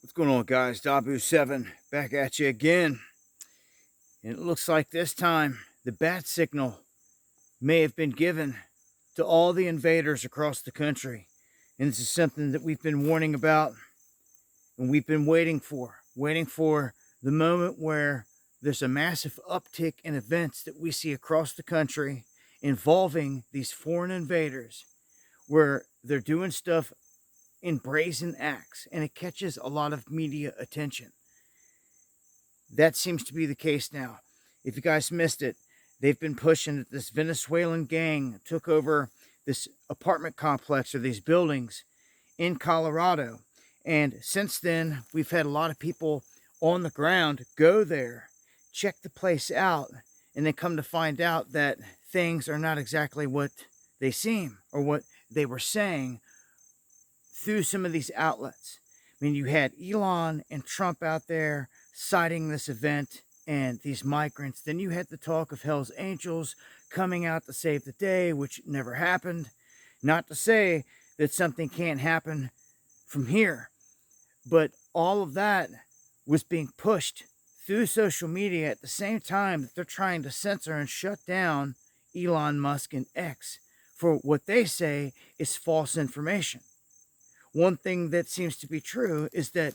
What's going on, guys? Dabu7 back at you again. And it looks like this time the bat signal may have been given to all the invaders across the country. And this is something that we've been warning about and we've been waiting for the moment where there's a massive uptick in events that we see across the country involving these foreign invaders, where they're doing stuff in brazen acts and it catches a lot of media attention. That seems to be the case now. If you guys missed it, they've been pushing that this Venezuelan gang took over this apartment complex or these buildings in Colorado. And since then, we've had a lot of people on the ground go there, check the place out, and then come to find out that things are not exactly what they seem or what they were saying through some of these outlets. I mean, you had Elon and Trump out there citing this event and these migrants. Then you had the talk of Hell's Angels coming out to save the day, which never happened. Not to say that something can't happen from here, but all of that was being pushed through social media at the same time that they're trying to censor and shut down Elon Musk and X for what they say is false information. One thing that seems to be true is that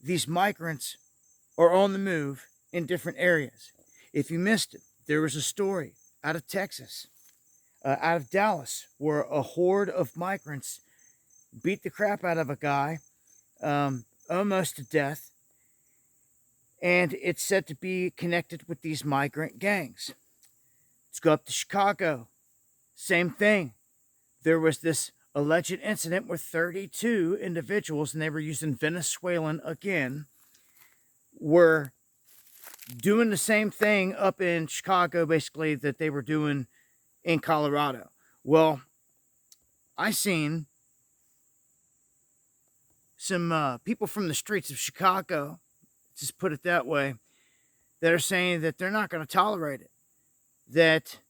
these migrants are on the move in different areas. If you missed it, there was a story out of Texas, out of Dallas, where a horde of migrants beat the crap out of a guy, almost to death, and it's said to be connected with these migrant gangs. Let's go up to Chicago. Same thing. There was this alleged incident where 32 individuals, and they were using Venezuelan again, were doing the same thing up in Chicago, basically, that they were doing in Colorado. Well, I seen some people from the streets of Chicago, just put it that way, that are saying that they're not going to tolerate it, that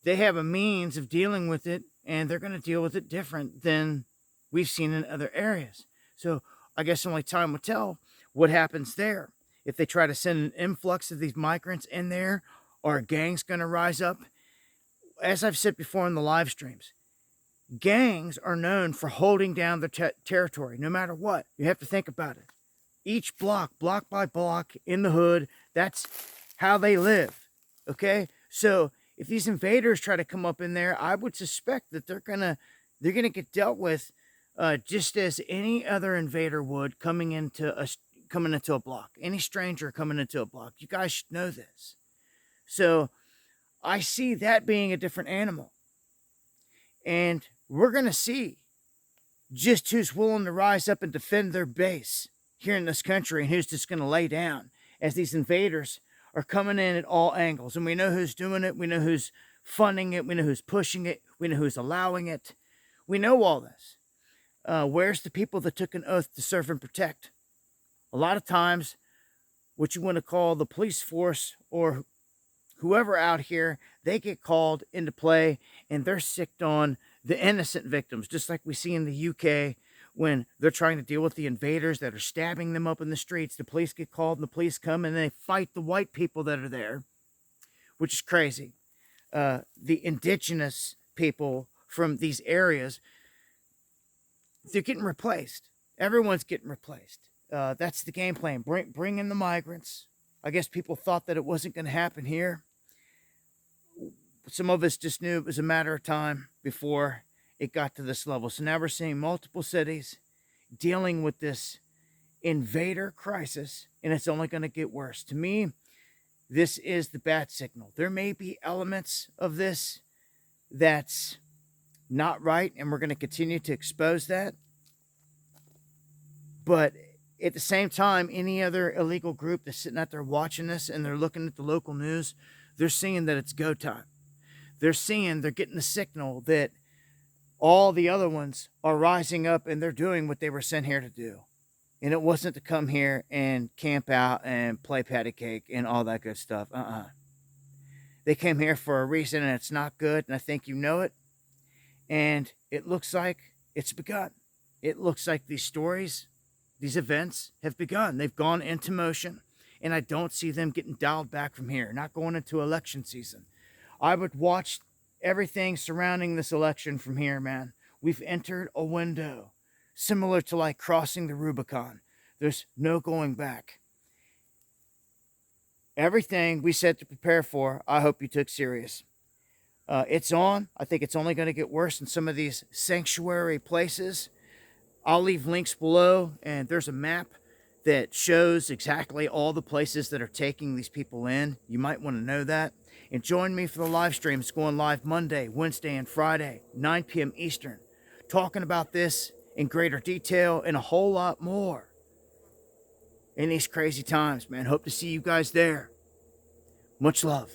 they have a means of dealing with it, and they're going to deal with it different than we've seen in other areas. So I guess only time will tell what happens there. If they try to send an influx of these migrants in there, are gangs going to rise up? As I've said before in the live streams, gangs are known for holding down their territory no matter what. You have to think about it. Each block by block in the hood, that's how they live. Okay? So if these invaders try to come up in there, I would suspect that they're gonna get dealt with just as any other invader would coming into a block. Any stranger coming into a block. You guys should know this. So I see that being a different animal, and we're gonna see just who's willing to rise up and defend their base here in this country, and who's just gonna lay down as these invaders are coming in at all angles. And we know who's doing it. We know who's funding it. We know who's pushing it. We know who's allowing it. We know all this. Where's the people that took an oath to serve and protect? A lot of times, what you want to call the police force or whoever out here, they get called into play, and they're sicked on the innocent victims, just like we see in the UK when they're trying to deal with the invaders that are stabbing them up in the streets. The police get called and the police come and they fight the white people that are there, which is crazy. The indigenous people from these areas, they're getting replaced. Everyone's getting replaced. That's the game plan. Bring in the migrants. I guess people thought that it wasn't going to happen here. Some of us just knew it was a matter of time before it got to this level. So now we're seeing multiple cities dealing with this invader crisis, and it's only going to get worse. To me, this is the bat signal. There may be elements of this that's not right, and we're going to continue to expose that. But at the same time, any other illegal group that's sitting out there watching this and they're looking at the local news, they're seeing that it's go time. They're getting the signal that all the other ones are rising up and they're doing what they were sent here to do. And it wasn't to come here and camp out and play patty cake and all that good stuff. They came here for a reason, and it's not good, and I think you know it. And it looks like it's begun. It looks like these stories these events have begun. They've gone into motion, and I don't see them getting dialed back from here, not going into election season. I would watch everything surrounding this election from here, man. We've entered a window similar to like crossing the Rubicon. There's no going back. Everything we said to prepare for, I hope you took serious. It's on. I think it's only going to get worse in some of these sanctuary places. I'll leave links below, and there's a map that shows exactly all the places that are taking these people in. You might want to know that. And join me for the live streams going live Monday, Wednesday, and Friday, 9 p.m. Eastern, talking about this in greater detail and a whole lot more in these crazy times, man. Hope to see you guys there. Much love.